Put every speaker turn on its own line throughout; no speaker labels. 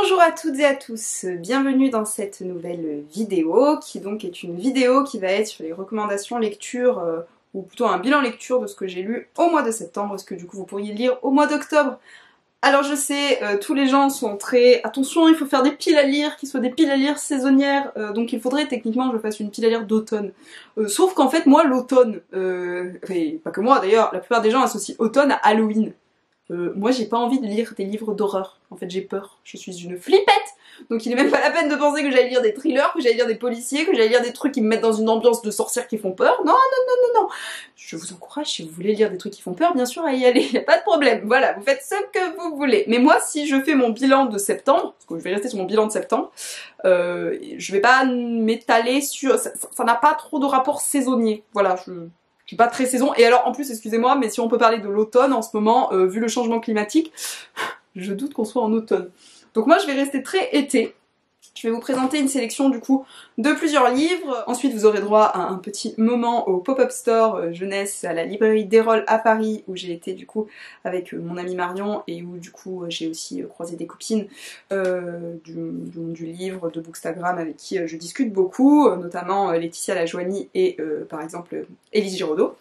Bonjour à toutes et à tous, bienvenue dans cette nouvelle vidéo qui donc est une vidéo qui va être sur les recommandations lecture ou plutôt un bilan lecture de ce que j'ai lu au mois de septembre, ce que du coup vous pourriez lire au mois d'octobre. Alors je sais, tous les gens sont très... Attention, il faut faire des piles à lire, qui soient des piles à lire saisonnières, donc il faudrait techniquement que je fasse une pile à lire d'automne. Sauf qu'en fait, moi, l'automne, et pas que moi d'ailleurs, la plupart des gens associent automne à Halloween. Moi j'ai pas envie de lire des livres d'horreur, en fait j'ai peur, je suis une flippette, donc il est même pas la peine de penser que j'allais lire des thrillers, que j'allais lire des policiers, que j'allais lire des trucs qui me mettent dans une ambiance de sorcières qui font peur. Non, non, non, non, non. Je vous encourage, si vous voulez lire des trucs qui font peur, bien sûr à y aller, y a pas de problème, voilà, vous faites ce que vous voulez. Mais moi si je fais mon bilan de septembre, parce que je vais rester sur mon bilan de septembre, je vais pas m'étaler sur... ça n'a pas trop de rapport saisonnier, voilà, je suis pas très saison, et alors en plus, excusez-moi, mais si on peut parler de l'automne en ce moment, vu le changement climatique, je doute qu'on soit en automne. Donc moi je vais rester très été. Je vais vous présenter une sélection du coup de plusieurs livres. Ensuite vous aurez droit à un petit moment au pop-up store jeunesse à la librairie d'Erol à Paris où j'ai été du coup avec mon amie Marion et où du coup j'ai aussi croisé des copines du livre, de Bookstagram avec qui je discute beaucoup, notamment Laetitia Lajoigny et par exemple Élise Giraudot.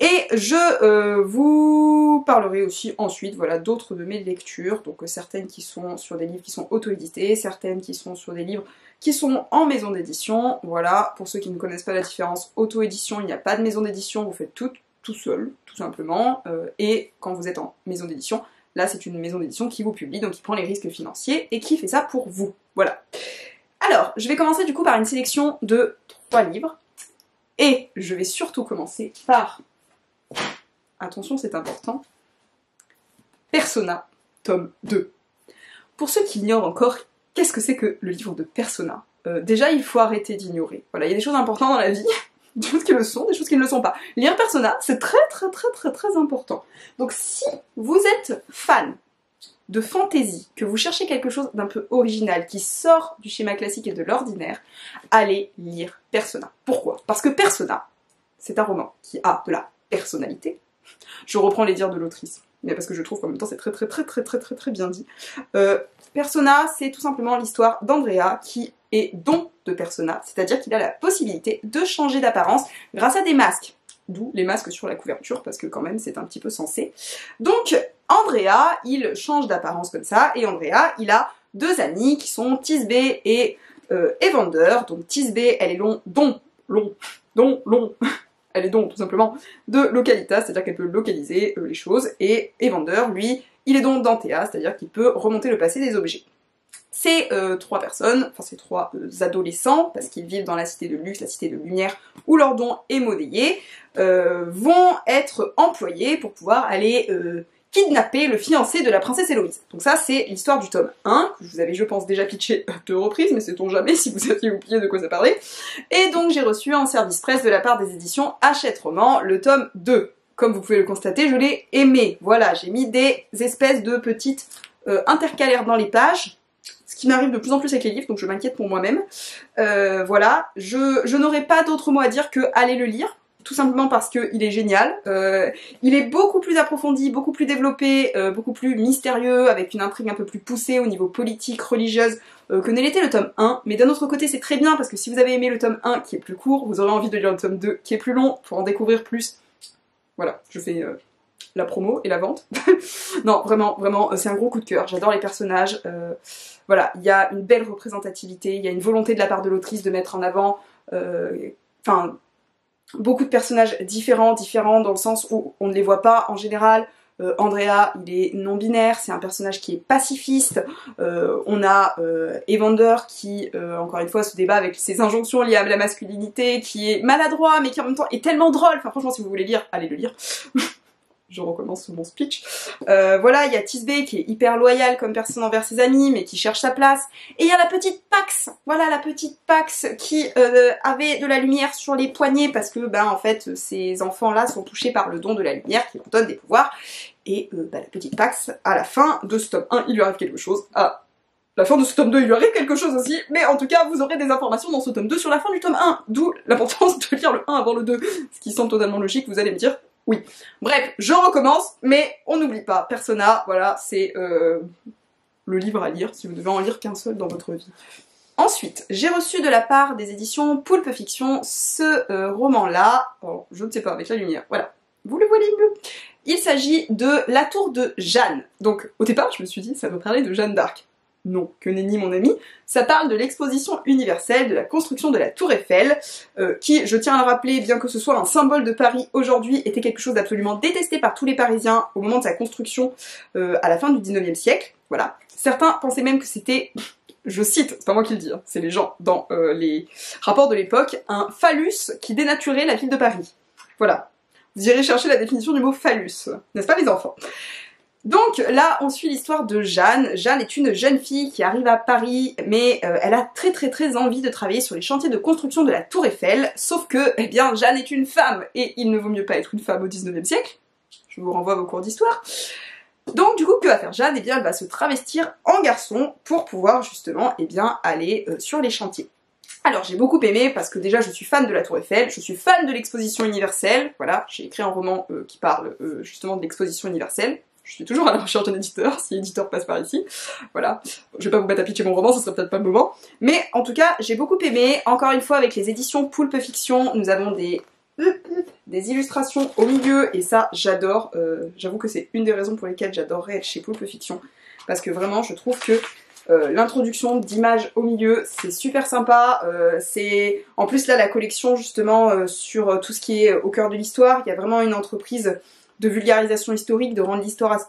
Et je vous parlerai aussi ensuite voilà, d'autres de mes lectures, donc certaines qui sont sur des livres qui sont auto-édités, certaines qui sont sur des livres qui sont en maison d'édition. Voilà, pour ceux qui ne connaissent pas la différence, auto-édition, il n'y a pas de maison d'édition, vous faites tout seul, tout simplement, et quand vous êtes en maison d'édition, là c'est une maison d'édition qui vous publie, donc qui prend les risques financiers et qui fait ça pour vous. Voilà. Alors, je vais commencer du coup par une sélection de 3 livres, et je vais surtout commencer par... Attention, c'est important. Persona, tome 2. Pour ceux qui ignorent encore, qu'est-ce que c'est que le livre de Persona ? Déjà, il faut arrêter d'ignorer. Voilà, il y a des choses importantes dans la vie, des choses qui le sont, des choses qui ne le sont pas. Lire Persona, c'est très important. Donc si vous êtes fan de fantasy, que vous cherchez quelque chose d'un peu original, qui sort du schéma classique et de l'ordinaire, allez lire Persona. Pourquoi ? Parce que Persona, c'est un roman qui a de la personnalité. Je reprends les dires de l'autrice, mais parce que je trouve qu'en même temps c'est très bien dit. Persona, c'est tout simplement l'histoire d'Andrea qui est don de Persona, c'est-à-dire qu'il a la possibilité de changer d'apparence grâce à des masques. D'où les masques sur la couverture, parce que quand même c'est un petit peu censé. Donc Andrea, il change d'apparence comme ça, et Andrea, il a 2 amis qui sont Tisbé et Evander. Donc Tisbé, elle est don. Elle est donc tout simplement de localitas, c'est-à-dire qu'elle peut localiser les choses, et Evander, lui, il est donc d'Antea, c'est-à-dire qu'il peut remonter le passé des objets. Ces 3 personnes, enfin ces 3 adolescents, parce qu'ils vivent dans la cité de luxe, la cité de lumière, où leur don est monnayé, vont être employés pour pouvoir aller kidnapper le fiancé de la princesse Héloïse. Donc ça c'est l'histoire du tome 1, que je vous avais je pense déjà pitché 2 reprises, mais sait-on jamais si vous aviez oublié de quoi ça parlait. Et donc j'ai reçu en service presse de la part des éditions Hachette Roman le tome 2. Comme vous pouvez le constater, je l'ai aimé. Voilà, j'ai mis des espèces de petites intercalaires dans les pages, ce qui m'arrive de plus en plus avec les livres, donc je m'inquiète pour moi-même. Voilà, je n'aurai pas d'autre mot à dire que allez le lire. Tout simplement parce qu'il est génial, il est beaucoup plus approfondi, beaucoup plus développé, beaucoup plus mystérieux, avec une intrigue un peu plus poussée au niveau politique, religieuse, que ne l'était le tome 1, mais d'un autre côté c'est très bien parce que si vous avez aimé le tome 1 qui est plus court, vous aurez envie de lire le tome 2 qui est plus long pour en découvrir plus. Voilà, je fais la promo et la vente. Non, vraiment, c'est un gros coup de cœur, j'adore les personnages, voilà, il y a une belle représentativité, il y a une volonté de la part de l'autrice de mettre en avant, beaucoup de personnages différents dans le sens où on ne les voit pas en général. Andrea, il est non-binaire, c'est un personnage qui est pacifiste. On a Evander qui, encore une fois, se débat avec ses injonctions liées à la masculinité, qui est maladroit, mais qui en même temps est tellement drôle. Enfin franchement, si vous voulez lire, allez le lire. Je recommence mon speech. Voilà, il y a Tisbé qui est hyper loyal comme personne envers ses amis, mais qui cherche sa place. Et il y a la petite Pax, voilà la petite Pax qui avait de la lumière sur les poignets parce que, en fait, ces enfants-là sont touchés par le don de la lumière qui leur donne des pouvoirs. Et la petite Pax, à la fin de ce tome 1, il lui arrive quelque chose. À la fin de ce tome 2, il lui arrive quelque chose aussi, mais en tout cas, vous aurez des informations dans ce tome 2 sur la fin du tome 1. D'où l'importance de lire le 1 avant le 2, ce qui semble totalement logique, vous allez me dire. Oui. Bref, je recommence, mais on n'oublie pas, Persona, voilà, c'est le livre à lire, si vous devez en lire qu'un seul dans votre vie. Ensuite, j'ai reçu de la part des éditions Poulpe Fiction ce roman-là, oh, je ne sais pas, avec la lumière, voilà, vous le voyez mieux. Il s'agit de La Tour de Jeanne. Donc au départ, je me suis dit, ça doit parler de Jeanne d'Arc. Non, que nenni mon ami, ça parle de l'exposition universelle de la construction de la Tour Eiffel, qui, je tiens à le rappeler, bien que ce soit un symbole de Paris aujourd'hui, était quelque chose d'absolument détesté par tous les Parisiens au moment de sa construction à la fin du 19e siècle. Voilà. Certains pensaient même que c'était, je cite, c'est pas moi qui le dis, hein, c'est les gens dans les rapports de l'époque, un phallus qui dénaturait la ville de Paris. Voilà. Vous irez chercher la définition du mot phallus, n'est-ce pas les enfants? Donc là, on suit l'histoire de Jeanne. Jeanne est une jeune fille qui arrive à Paris, mais elle a très envie de travailler sur les chantiers de construction de la Tour Eiffel, sauf que, eh bien, Jeanne est une femme, et il ne vaut mieux pas être une femme au 19e siècle. Je vous renvoie à vos cours d'histoire. Donc du coup, que va faire Jeanne? Eh bien, elle va se travestir en garçon pour pouvoir justement, eh bien, aller sur les chantiers. Alors j'ai beaucoup aimé parce que déjà je suis fan de la Tour Eiffel, je suis fan de l'exposition universelle, voilà, j'ai écrit un roman qui parle justement de l'exposition universelle. Je suis toujours à la recherche d'un éditeur, si l'éditeur passe par ici, voilà. Je vais pas vous mettre à pitcher mon roman, ce serait peut-être pas le moment. Mais en tout cas, j'ai beaucoup aimé, encore une fois avec les éditions Poulpe Fiction, nous avons des illustrations au milieu, et ça j'adore, j'avoue que c'est une des raisons pour lesquelles j'adorerais être chez Poulpe Fiction, parce que vraiment je trouve que l'introduction d'images au milieu, c'est super sympa, c'est en plus là la collection justement sur tout ce qui est au cœur de l'histoire, il y a vraiment une entreprise de vulgarisation historique, de rendre l'histoire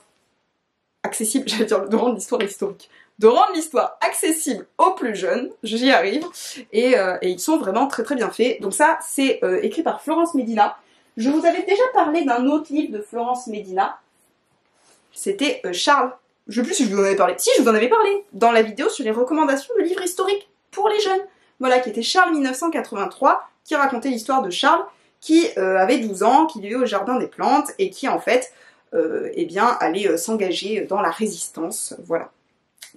accessible, j'allais dire de rendre l'histoire historique, de rendre l'histoire accessible aux plus jeunes, j'y arrive, et ils sont vraiment très bien faits. Donc ça c'est écrit par Florence Medina. Je vous avais déjà parlé d'un autre livre de Florence Medina, c'était Charles. Je sais plus si je vous en avais parlé. Si, je vous en avais parlé dans la vidéo sur les recommandations de livres historiques pour les jeunes. Voilà, qui était Charles 1983, qui racontait l'histoire de Charles, qui avait 12 ans, qui vivait au Jardin des Plantes, et qui en fait, eh bien, allait s'engager dans la résistance, voilà.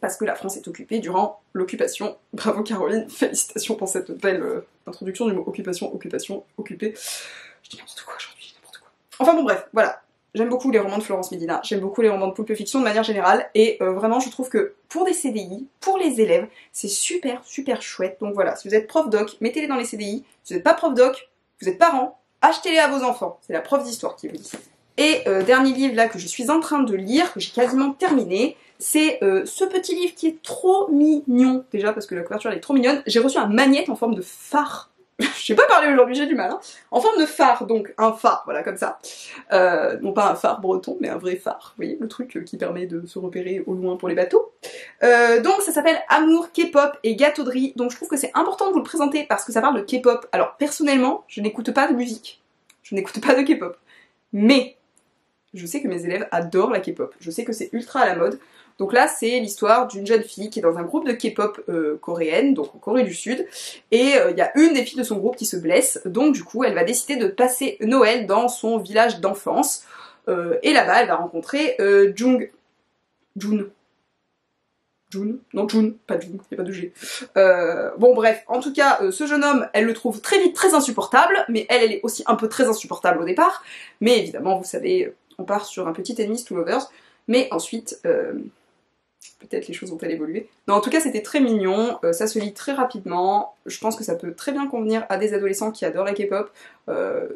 Parce que la France est occupée durant l'occupation. Bravo Caroline, félicitations pour cette belle introduction du mot occupation, occupé. Je dis n'importe quoi aujourd'hui, n'importe quoi. Enfin bon bref, voilà. J'aime beaucoup les romans de Florence Medina, j'aime beaucoup les romans de Poulpe Fiction de manière générale, et vraiment je trouve que pour des CDI, pour les élèves, c'est super chouette. Donc voilà, si vous êtes prof doc, mettez-les dans les CDI. Si vous n'êtes pas prof doc, vous êtes parents, achetez-les à vos enfants. C'est la prof d'histoire qui vous dit ça. Et dernier livre là que je suis en train de lire, que j'ai quasiment terminé, c'est ce petit livre qui est trop mignon, déjà parce que la couverture elle est trop mignonne. J'ai reçu un magnète en forme de phare. Je sais pas parler aujourd'hui, j'ai du mal, hein. En forme de phare, donc un phare, voilà, comme ça. Non pas un phare breton, mais un vrai phare, vous voyez, le truc qui permet de se repérer au loin pour les bateaux. Donc ça s'appelle Amour, K-pop et gâtauderie, donc je trouve que c'est important de vous le présenter parce que ça parle de K-pop. Alors personnellement, je n'écoute pas de musique, je n'écoute pas de K-pop, mais je sais que mes élèves adorent la K-pop, je sais que c'est ultra à la mode. Donc là, c'est l'histoire d'une jeune fille qui est dans un groupe de K-pop coréenne, donc en Corée du Sud, et il y a une des filles de son groupe qui se blesse, donc du coup, elle va décider de passer Noël dans son village d'enfance, et là-bas, elle va rencontrer Jun, pas Jun, il n'y a pas de G. Bon bref, en tout cas, ce jeune homme, elle le trouve très vite très insupportable, mais elle est aussi un peu très insupportable au départ, mais évidemment, vous savez, on part sur un petit enemies to lovers, mais ensuite... peut-être les choses vont-elles évoluer. Non, en tout cas, c'était très mignon, ça se lit très rapidement, je pense que ça peut très bien convenir à des adolescents qui adorent la K-pop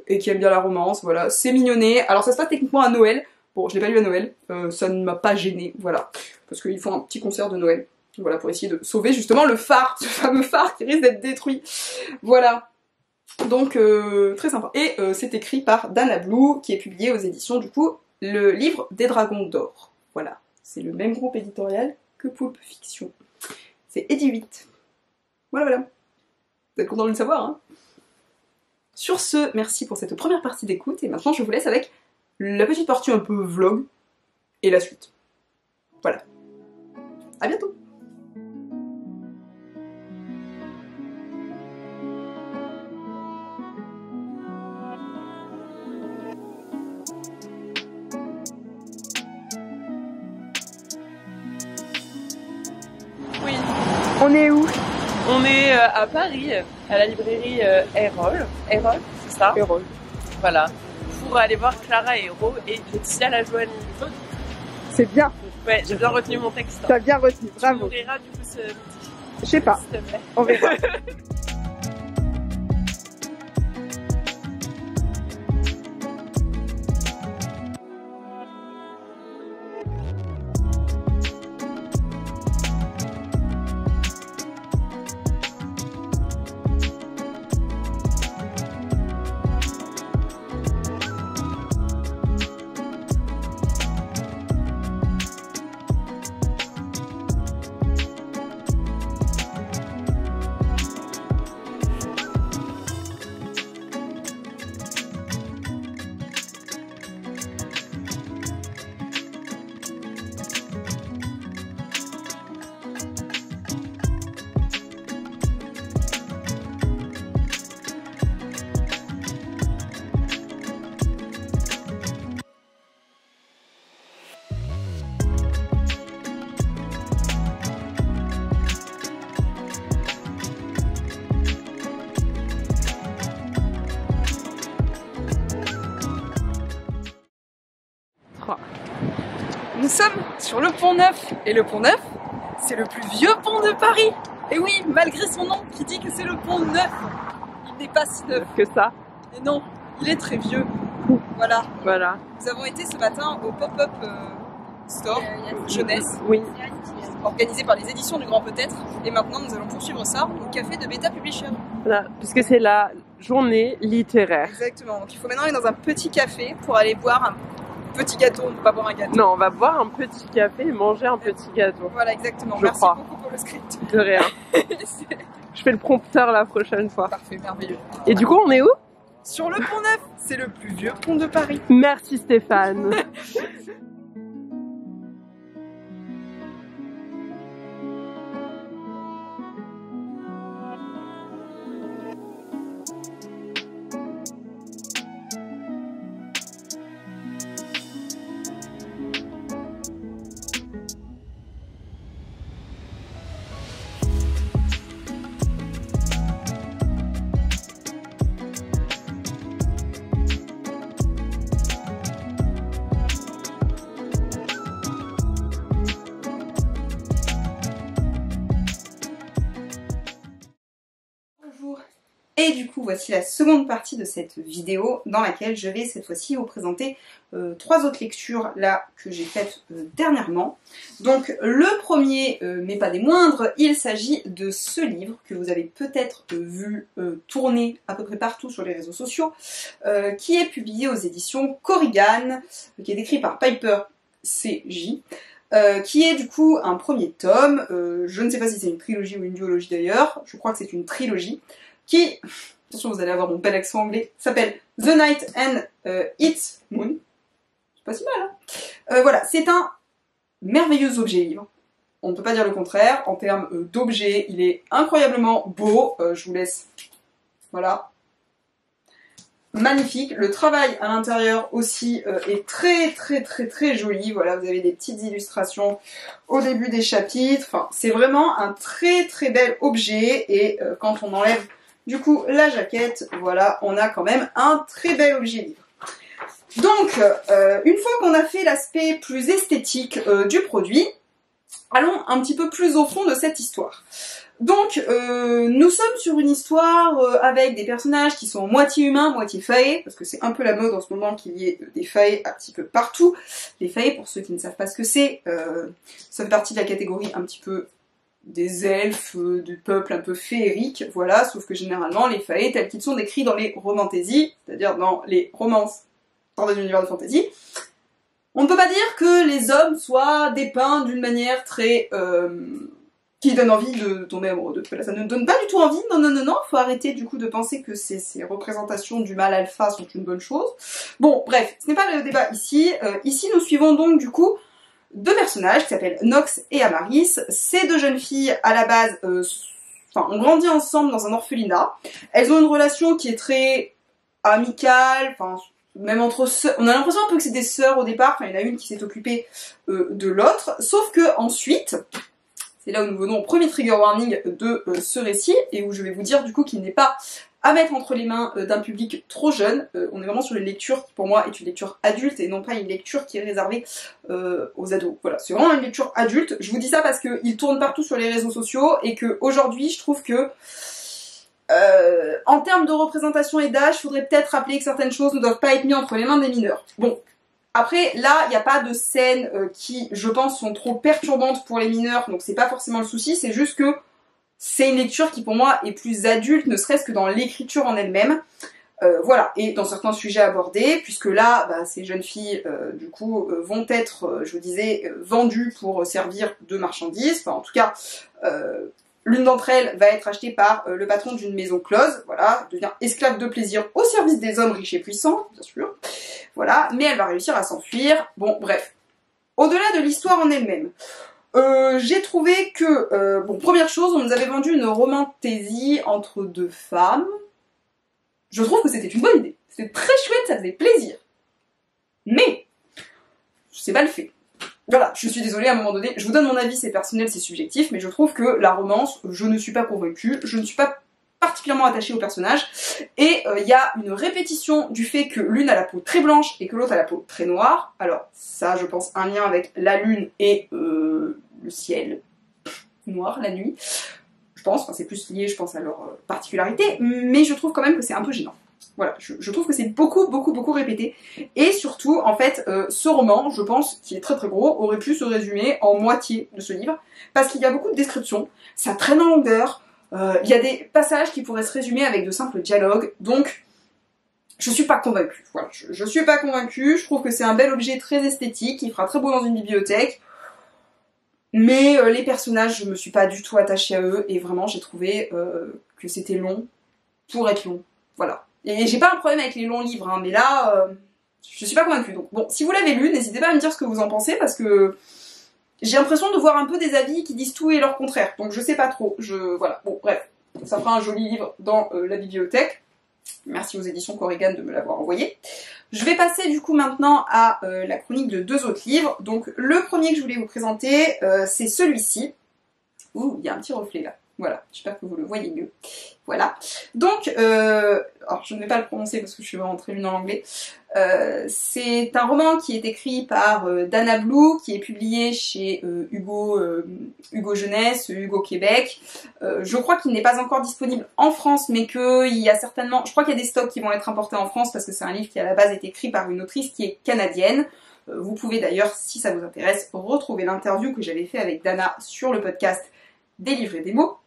et qui aiment bien la romance, voilà, c'est mignonné. Alors ça se passe techniquement à Noël, bon, je l'ai pas lu à Noël, ça ne m'a pas gênée, voilà, parce qu'ils font un petit concert de Noël, voilà, pour essayer de sauver justement le phare, ce fameux phare qui risque d'être détruit, voilà. Donc, très sympa. Et c'est écrit par Dana Blue, qui est publié aux éditions, du coup, le livre des Dragons d'Or, voilà. C'est le même groupe éditorial que Poulpe Fiction. C'est Eddy 8. Voilà. Vous êtes content de le savoir, hein? Sur ce, merci pour cette première partie d'écoute, et maintenant je vous laisse avec la petite partie un peu vlog, et la suite. Voilà. À bientôt! On est où?
On est à Paris, à la librairie Erol, c'est ça?
Erol.
Voilà, pour aller voir Clara Hérault et Laetitia Lajoie.
C'est bien.
Ouais, j'ai bien retenu mon texte.
T'as bien retenu,
Tu
bravo.
m'ouvriras du coup ce midi,
Je sais pas,
s'il te plaît.
on verra.
Nous sommes sur le pont Neuf, et le pont Neuf, c'est le plus vieux pont de Paris. Et oui, malgré son nom qui dit que c'est le pont Neuf, il n'est pas si neuf
Que ça.
Et non, il est très vieux. Voilà.
Voilà.
Nous avons été ce matin au pop-up store jeunesse,
Oui.
organisé par les éditions du Grand Peut-être. Et maintenant, nous allons poursuivre ça au café de Beta Publisher.
Voilà, puisque c'est la journée littéraire.
Exactement. Donc il faut maintenant aller dans un petit café pour aller boire un petit gâteau. On ne peut pas boire un gâteau.
Non, on va boire un petit café et manger un petit gâteau.
Voilà, exactement.
Je
Merci
crois.
beaucoup pour le script.
De rien.
C'est
Je fais le prompteur la prochaine fois.
parfait, merveilleux.
Et du coup, on est où?
Sur le pont Neuf, c'est le plus vieux pont de Paris.
Merci Stéphane.
Bonjour. Et du coup, voici la seconde partie de cette vidéo dans laquelle je vais cette fois-ci vous présenter trois autres lectures là que j'ai faites dernièrement. Donc le premier, mais pas des moindres, il s'agit de ce livre que vous avez peut-être vu tourner à peu près partout sur les réseaux sociaux, qui est publié aux éditions Korrigan, qui est écrit par Piper CJ. Qui est du coup un premier tome, je ne sais pas si c'est une trilogie ou une duologie d'ailleurs, je crois que c'est une trilogie, qui, attention vous allez avoir mon bel accent anglais, s'appelle The Night and Its Moon, c'est pas si mal hein. Voilà, c'est un merveilleux objet livre, on ne peut pas dire le contraire, en termes d'objet, il est incroyablement beau, je vous laisse, voilà. Magnifique, le travail à l'intérieur aussi est très joli, voilà vous avez des petites illustrations au début des chapitres, enfin c'est vraiment un très bel objet et quand on enlève du coup la jaquette, voilà on a quand même un très bel objet livre. Donc une fois qu'on a fait l'aspect plus esthétique du produit, allons un petit peu plus au fond de cette histoire. Donc, nous sommes sur une histoire avec des personnages qui sont moitié humains, moitié faées, parce que c'est un peu la mode en ce moment qu'il y ait des faées un petit peu partout. Les faées, pour ceux qui ne savent pas ce que c'est, ça fait partie de la catégorie un petit peu des elfes, du peuple un peu féerique, voilà, sauf que généralement les faées, tels qu'ils sont décrits dans les romantaisies, c'est-à-dire dans les romances dans des univers de fantasy, on ne peut pas dire que les hommes soient dépeints d'une manière très... qui donne envie de tomber amoureux d'eux. Voilà, ça ne donne pas du tout envie, non, faut arrêter du coup de penser que ces représentations du mâle alpha sont une bonne chose. Bon, bref, ce n'est pas le débat ici. Ici, nous suivons donc du coup deux personnages qui s'appellent Nox et Amaris. Ces deux jeunes filles, à la base, ont grandi ensemble dans un orphelinat. Elles ont une relation qui est très amicale, même entre sœurs. On a l'impression un peu que c'est des sœurs au départ, il y en a une qui s'est occupée de l'autre, sauf que ensuite... C'est là où nous venons au premier trigger warning de ce récit, et où je vais vous dire du coup qu'il n'est pas à mettre entre les mains d'un public trop jeune. On est vraiment sur une lecture qui pour moi est une lecture adulte et non pas une lecture qui est réservée aux ados. Voilà, c'est vraiment une lecture adulte. Je vous dis ça parce qu'il tourne partout sur les réseaux sociaux et que aujourd'hui je trouve que en termes de représentation et d'âge, il faudrait peut-être rappeler que certaines choses ne doivent pas être mises entre les mains des mineurs. Bon, après là, il n'y a pas de scènes qui, je pense, sont trop perturbantes pour les mineurs, donc c'est pas forcément le souci, c'est juste que c'est une lecture qui pour moi est plus adulte, ne serait-ce que dans l'écriture en elle-même. Voilà, et dans certains sujets abordés, puisque là, bah, ces jeunes filles, du coup, vont être, je vous disais, vendues pour servir de marchandises, enfin en tout cas, l'une d'entre elles va être achetée par le patron d'une maison close, voilà, devient esclave de plaisir au service des hommes riches et puissants, bien sûr, voilà, mais elle va réussir à s'enfuir, bon, bref. Au-delà de l'histoire en elle-même, j'ai trouvé que, bon, première chose, on nous avait vendu une romantaisie entre deux femmes. Je trouve que c'était une bonne idée. C'était très chouette, ça faisait plaisir. Mais, c'est pas le fait. Voilà, je suis désolée, à un moment donné, je vous donne mon avis, c'est personnel, c'est subjectif, mais je trouve que la romance, je ne suis pas convaincue, je ne suis pas particulièrement attachée au personnage, et il y a une répétition du fait que l'une a la peau très blanche et que l'autre a la peau très noire. Alors ça, je pense, un lien avec la lune et le ciel noir, la nuit, je pense, enfin c'est plus lié, je pense, à leur particularité, mais je trouve quand même que c'est un peu gênant. Voilà, je trouve que c'est beaucoup répété, et surtout, en fait, ce roman, je pense, qui est très gros, aurait pu se résumer en moitié de ce livre, parce qu'il y a beaucoup de descriptions, ça traîne en longueur, il y a des passages qui pourraient se résumer avec de simples dialogues, donc je suis pas convaincue. Voilà, je suis pas convaincue, je trouve que c'est un bel objet très esthétique, qui fera très beau dans une bibliothèque, mais les personnages, je me suis pas du tout attachée à eux, et vraiment j'ai trouvé que c'était long pour être long, voilà. Et j'ai pas un problème avec les longs livres, hein, mais là, je suis pas convaincue. Donc bon, si vous l'avez lu, n'hésitez pas à me dire ce que vous en pensez, parce que j'ai l'impression de voir un peu des avis qui disent tout et leur contraire, donc je sais pas trop, voilà, bon, bref, ça fera un joli livre dans la bibliothèque. Merci aux éditions Corrigan de me l'avoir envoyé. Je vais passer du coup maintenant à la chronique de deux autres livres. Donc le premier que je voulais vous présenter, c'est celui-ci. Ouh, il y a un petit reflet là. Voilà, j'espère que vous le voyez mieux. Voilà. Donc, alors je ne vais pas le prononcer parce que je suis vraiment très nulle en anglais. C'est un roman qui est écrit par Dana Blue, qui est publié chez Hugo Jeunesse, Hugo Québec. Je crois qu'il n'est pas encore disponible en France, mais qu'il y a certainement... Je crois qu'il y a des stocks qui vont être importés en France parce que c'est un livre qui à la base est écrit par une autrice qui est canadienne. Vous pouvez d'ailleurs, si ça vous intéresse, retrouver l'interview que j'avais fait avec Dana sur le podcast Délivrer des mots.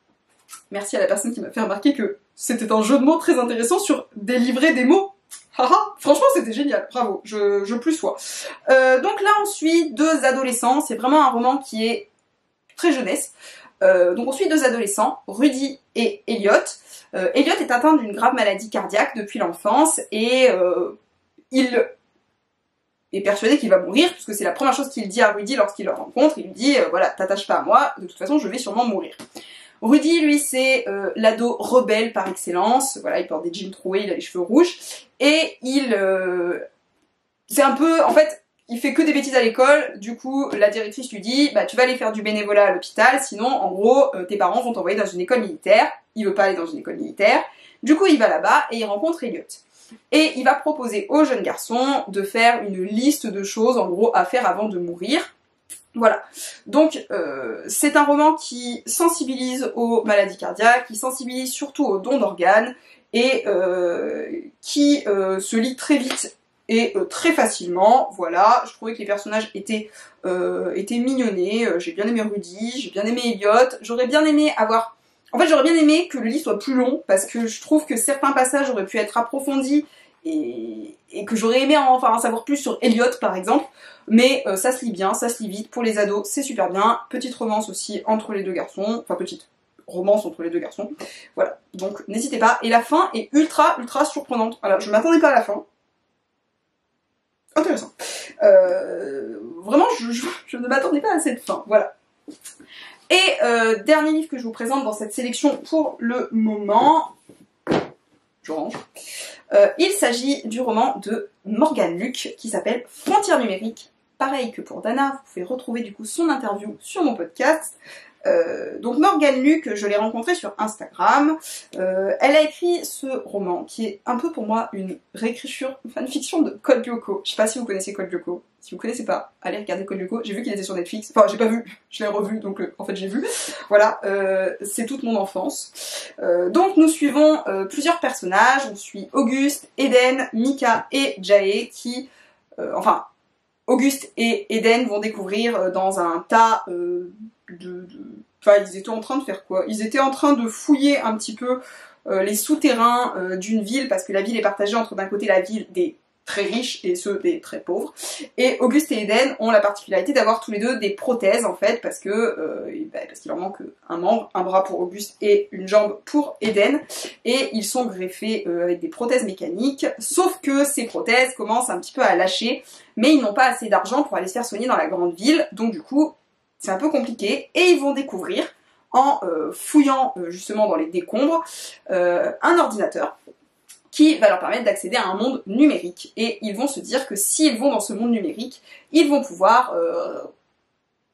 Merci à la personne qui m'a fait remarquer que c'était un jeu de mots très intéressant sur délivrer des mots. Haha, franchement c'était génial, bravo, je plus sois. Donc là on suit deux adolescents, c'est vraiment un roman qui est très jeunesse. Donc on suit deux adolescents, Rudy et Elliot. Elliot est atteint d'une grave maladie cardiaque depuis l'enfance et il est persuadé qu'il va mourir, puisque c'est la première chose qu'il dit à Rudy lorsqu'il le rencontre. Il lui dit voilà, t'attaches pas à moi, de toute façon je vais sûrement mourir. Rudy, lui, c'est l'ado rebelle par excellence. Voilà, il porte des jeans troués, il a les cheveux rouges. Et c'est un peu... En fait, il fait que des bêtises à l'école. Du coup, la directrice lui dit bah, tu vas aller faire du bénévolat à l'hôpital, sinon, en gros, tes parents vont t'envoyer dans une école militaire. Il veut pas aller dans une école militaire. Du coup, il va là-bas et il rencontre Elliot. Et il va proposer au jeune garçon de faire une liste de choses, en gros, à faire avant de mourir. Voilà, donc c'est un roman qui sensibilise aux maladies cardiaques, qui sensibilise surtout aux dons d'organes, et qui se lit très vite et très facilement. Voilà, je trouvais que les personnages étaient mignonnés, j'ai bien aimé Rudy, j'ai bien aimé Elliot, j'aurais bien aimé avoir... En fait, j'aurais bien aimé que le livre soit plus long, parce que je trouve que certains passages auraient pu être approfondis, et que j'aurais aimé en savoir plus sur Elliot par exemple, mais ça se lit bien, ça se lit vite, pour les ados c'est super bien, petite romance aussi entre les deux garçons, enfin petite romance entre les deux garçons, voilà, donc n'hésitez pas, et la fin est ultra surprenante, voilà, je m'attendais pas à la fin, intéressant, vraiment je ne m'attendais pas à cette fin, voilà. Et dernier livre que je vous présente dans cette sélection pour le moment, je range. Il s'agit du roman de Morgane Luc qui s'appelle Frontières numériques. Pareil que pour Dana, vous pouvez retrouver du coup son interview sur mon podcast. Donc Morgane Luc, je l'ai rencontrée sur Instagram. Elle a écrit ce roman qui est un peu pour moi une réécriture, une fanfiction de Code Lyoko. Je sais pas si vous connaissez Code Lyoko. Si vous connaissez pas, allez regarder Code Lyoko. J'ai vu qu'il était sur Netflix. Enfin, j'ai pas vu, je l'ai revu, donc en fait j'ai vu. Voilà, c'est toute mon enfance. Donc nous suivons plusieurs personnages. On suit Auguste, Eden, Mika et Jae qui... enfin, Auguste et Eden vont découvrir dans un tas Enfin, ils étaient en train de faire quoi? Ils étaient en train de fouiller un petit peu les souterrains d'une ville, parce que la ville est partagée entre d'un côté la ville des très riches et ceux des très pauvres. Et Auguste et Eden ont la particularité d'avoir tous les deux des prothèses en fait, parce qu'il leur manque un membre, un bras pour Auguste et une jambe pour Eden, et ils sont greffés avec des prothèses mécaniques, sauf que ces prothèses commencent un petit peu à lâcher, mais ils n'ont pas assez d'argent pour aller se faire soigner dans la grande ville, donc du coup c'est un peu compliqué, et ils vont découvrir, en fouillant justement dans les décombres, un ordinateur qui va leur permettre d'accéder à un monde numérique. Et ils vont se dire que s'ils vont dans ce monde numérique, ils vont pouvoir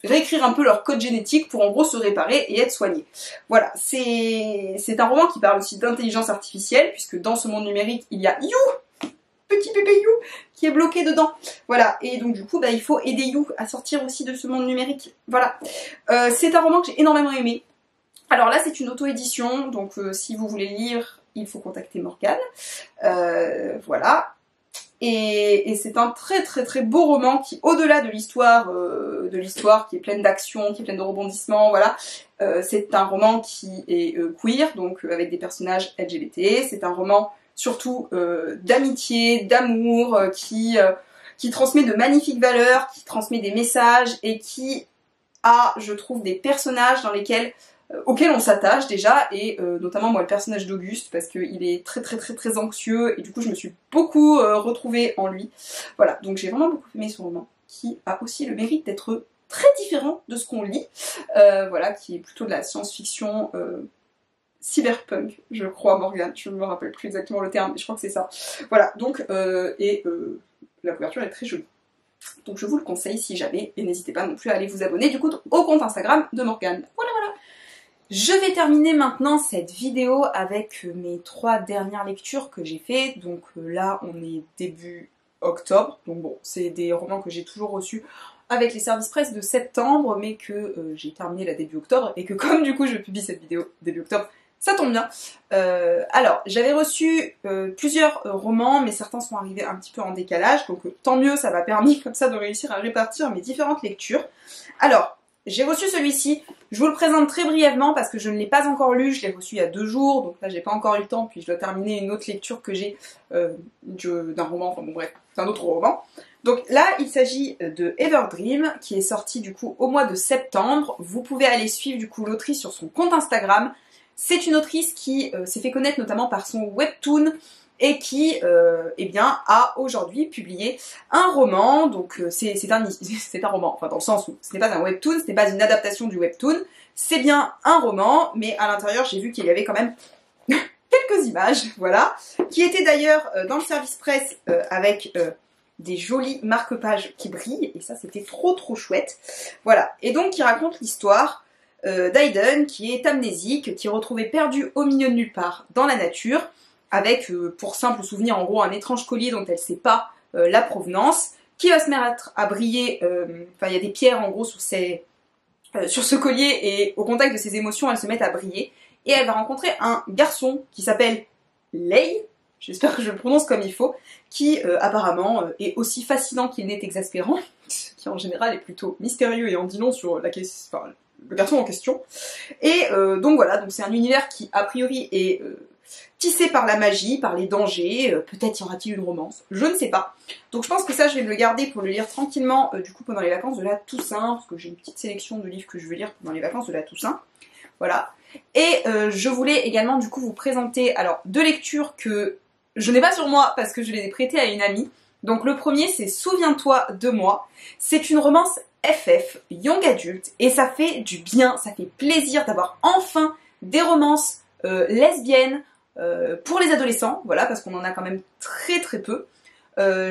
réécrire un peu leur code génétique pour en gros se réparer et être soignés. Voilà, c'est un roman qui parle aussi d'intelligence artificielle, puisque dans ce monde numérique, il y a You, petit bébé You, qui est bloqué dedans. Voilà, et donc du coup, il faut aider You à sortir aussi de ce monde numérique. Voilà. C'est un roman que j'ai énormément aimé. Alors là, c'est une auto-édition, donc si vous voulez lire, il faut contacter Morgane. Voilà. Et c'est un très très très beau roman qui, au-delà de l'histoire qui est pleine d'action, qui est pleine de rebondissements, voilà, c'est un roman qui est queer, donc avec des personnages LGBT. C'est un roman surtout d'amitié, d'amour, qui transmet de magnifiques valeurs, qui transmet des messages et qui a, je trouve, des personnages auquel on s'attache déjà, et notamment moi le personnage d'Auguste, parce qu'il est très très très très anxieux, et du coup je me suis beaucoup retrouvée en lui. Voilà, donc j'ai vraiment beaucoup aimé ce roman, qui a aussi le mérite d'être très différent de ce qu'on lit, voilà, qui est plutôt de la science-fiction cyberpunk, je crois, Morgane, je ne me rappelle plus exactement le terme, mais je crois que c'est ça. Voilà, donc, la couverture est très jolie. Donc je vous le conseille si jamais, et n'hésitez pas non plus à aller vous abonner du coup au compte Instagram de Morgane. Voilà, voilà. Je vais terminer maintenant cette vidéo avec mes 3 dernières lectures que j'ai fait. Donc là, on est début octobre. Donc bon, c'est des romans que j'ai toujours reçus avec les services presse de septembre, mais que j'ai terminé là début octobre, et que comme du coup je publie cette vidéo début octobre, ça tombe bien. Alors, j'avais reçu plusieurs romans, mais certains sont arrivés un petit peu en décalage, donc tant mieux, ça m'a permis comme ça de réussir à répartir mes différentes lectures. Alors, j'ai reçu celui-ci, je vous le présente très brièvement parce que je ne l'ai pas encore lu, je l'ai reçu il y a 2 jours, donc là j'ai pas encore eu le temps, puis je dois terminer une autre lecture que j'ai d'un roman, enfin bon bref, c'est un autre roman. Donc là, il s'agit de Everdream, qui est sorti du coup au mois de septembre. Vous pouvez aller suivre du coup l'autrice sur son compte Instagram. C'est une autrice qui s'est fait connaître notamment par son webtoon, et qui eh bien, a aujourd'hui publié un roman. Donc c'est un roman, enfin dans le sens où ce n'est pas un webtoon, ce n'est pas une adaptation du webtoon, c'est bien un roman, mais à l'intérieur j'ai vu qu'il y avait quand même quelques images, voilà, qui étaient d'ailleurs dans le service presse avec des jolis marque-pages qui brillent, et ça c'était trop trop chouette. Voilà, et donc qui raconte l'histoire d'Aiden, qui est amnésique, qui est retrouvé perdu au milieu de nulle part dans la nature, avec pour simple souvenir en gros un étrange collier dont elle ne sait pas la provenance, qui va se mettre à briller, enfin il y a des pierres en gros sur ce collier, et au contact de ses émotions elles se mettent à briller, et elle va rencontrer un garçon qui s'appelle Lei, j'espère que je le prononce comme il faut, qui apparemment est aussi fascinant qu'il n'est exaspérant, qui en général est plutôt mystérieux et en dit long sur la question, enfin, le garçon en question. Et donc voilà, donc c'est un univers qui a priori est tissé par la magie, par les dangers, peut-être y aura-t-il une romance, je ne sais pas. Donc je pense que ça je vais me le garder pour le lire tranquillement du coup pendant les vacances de la Toussaint, parce que j'ai une petite sélection de livres que je veux lire pendant les vacances de la Toussaint. Voilà. Et je voulais également du coup vous présenter alors 2 lectures que je n'ai pas sur moi parce que je les ai prêtées à une amie. Donc le premier c'est Souviens-toi de moi. C'est une romance FF, Young Adult, et ça fait du bien, ça fait plaisir d'avoir enfin des romances lesbiennes pour les adolescents, voilà, parce qu'on en a quand même très très peu.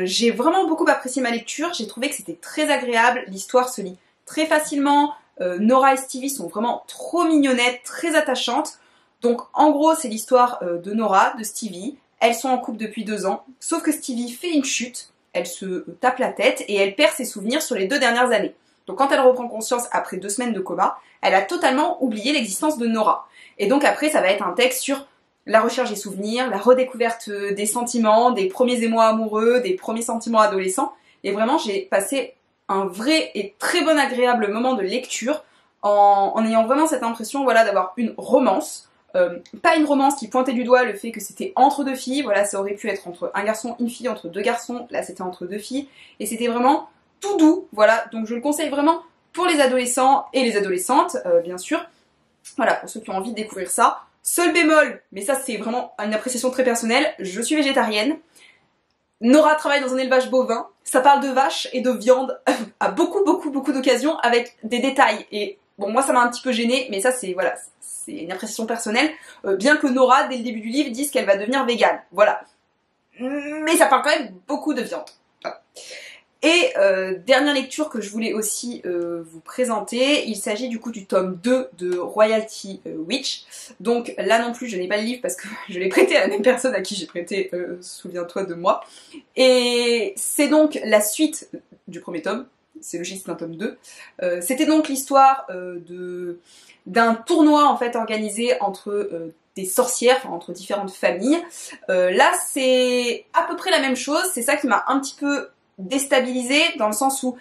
J'ai vraiment beaucoup apprécié ma lecture, j'ai trouvé que c'était très agréable, l'histoire se lit très facilement, Nora et Stevie sont vraiment trop mignonnettes, très attachantes. Donc en gros c'est l'histoire de Nora, de Stevie. Elles sont en couple depuis 2 ans, sauf que Stevie fait une chute, elle se tape la tête et elle perd ses souvenirs sur les 2 dernières années. Donc quand elle reprend conscience après 2 semaines de coma, elle a totalement oublié l'existence de Nora. Et donc après ça va être un texte sur la recherche des souvenirs, la redécouverte des sentiments, des premiers émois amoureux, des premiers sentiments adolescents. Et vraiment j'ai passé un vrai et très bon agréable moment de lecture en ayant vraiment cette impression voilà, d'avoir une romance. Pas une romance qui pointait du doigt le fait que c'était entre 2 filles, voilà, ça aurait pu être entre un garçon, une fille, entre 2 garçons, là c'était entre 2 filles, et c'était vraiment tout doux, voilà, donc je le conseille vraiment pour les adolescents et les adolescentes, bien sûr, voilà, pour ceux qui ont envie de découvrir ça. Seul bémol, mais ça c'est vraiment une appréciation très personnelle, je suis végétarienne, Nora travaille dans un élevage bovin, ça parle de vaches et de viande à beaucoup d'occasions avec des détails, et bon moi ça m'a un petit peu gênée, mais ça c'est, voilà, c'est une appréciation personnelle, bien que Nora, dès le début du livre, dise qu'elle va devenir végane, voilà. Mais ça parle quand même beaucoup de viande. Voilà. Et dernière lecture que je voulais aussi vous présenter, il s'agit du coup du tome 2 de Royalty Witch. Donc là non plus je n'ai pas le livre parce que je l'ai prêté à la même personne à qui j'ai prêté Souviens-toi de moi. Et c'est donc la suite du premier tome, c'est logique c'est un tome 2. C'était donc l'histoire d'un tournoi en fait organisé entre des sorcières, enfin entre différentes familles. Là c'est à peu près la même chose, c'est ça qui m'a un petit peu déstabilisée dans le sens où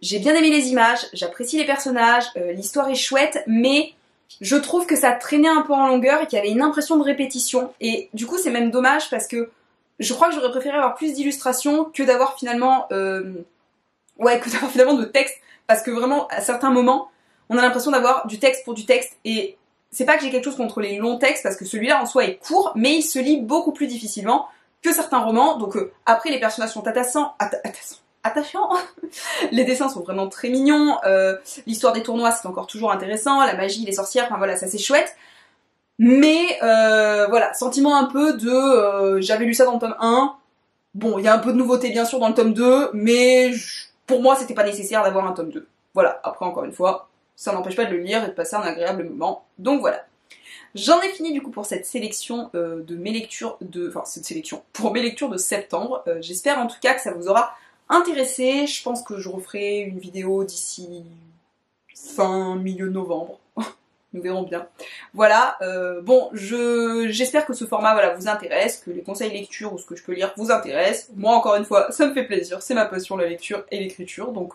j'ai bien aimé les images, j'apprécie les personnages, l'histoire est chouette, mais je trouve que ça traînait un peu en longueur et qu'il y avait une impression de répétition. Et du coup c'est même dommage parce que je crois que j'aurais préféré avoir plus d'illustrations que d'avoir finalement de texte, parce que vraiment à certains moments on a l'impression d'avoir du texte pour du texte, et c'est pas que j'ai quelque chose contre les longs textes, parce que celui-là en soi est court, mais il se lit beaucoup plus difficilement que certains romans, donc après les personnages sont attachants, les dessins sont vraiment très mignons, l'histoire des tournois c'est encore toujours intéressant, la magie, les sorcières, enfin voilà, ça c'est chouette, mais voilà, sentiment un peu de j'avais lu ça dans le tome 1, bon il y a un peu de nouveauté bien sûr dans le tome 2, mais pour moi c'était pas nécessaire d'avoir un tome 2. Voilà, après encore une fois, ça n'empêche pas de le lire et de passer un agréable moment, donc voilà. J'en ai fini du coup pour cette sélection de mes lectures pour mes lectures de septembre. J'espère en tout cas que ça vous aura intéressé. Je pense que je referai une vidéo d'ici milieu novembre. Nous verrons bien. Voilà, bon, j'espère que ce format voilà, vous intéresse, que les conseils lecture ou ce que je peux lire vous intéressent. Moi encore une fois, ça me fait plaisir, c'est ma passion la lecture et l'écriture, donc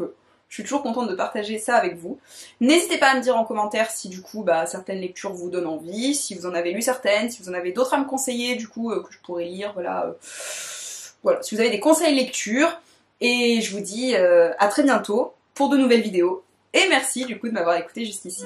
je suis toujours contente de partager ça avec vous. N'hésitez pas à me dire en commentaire si du coup certaines lectures vous donnent envie, si vous en avez lu certaines, si vous en avez d'autres à me conseiller du coup que je pourrais lire, voilà. Voilà, si vous avez des conseils lecture. Et je vous dis à très bientôt pour de nouvelles vidéos. Et merci du coup de m'avoir écouté jusqu'ici.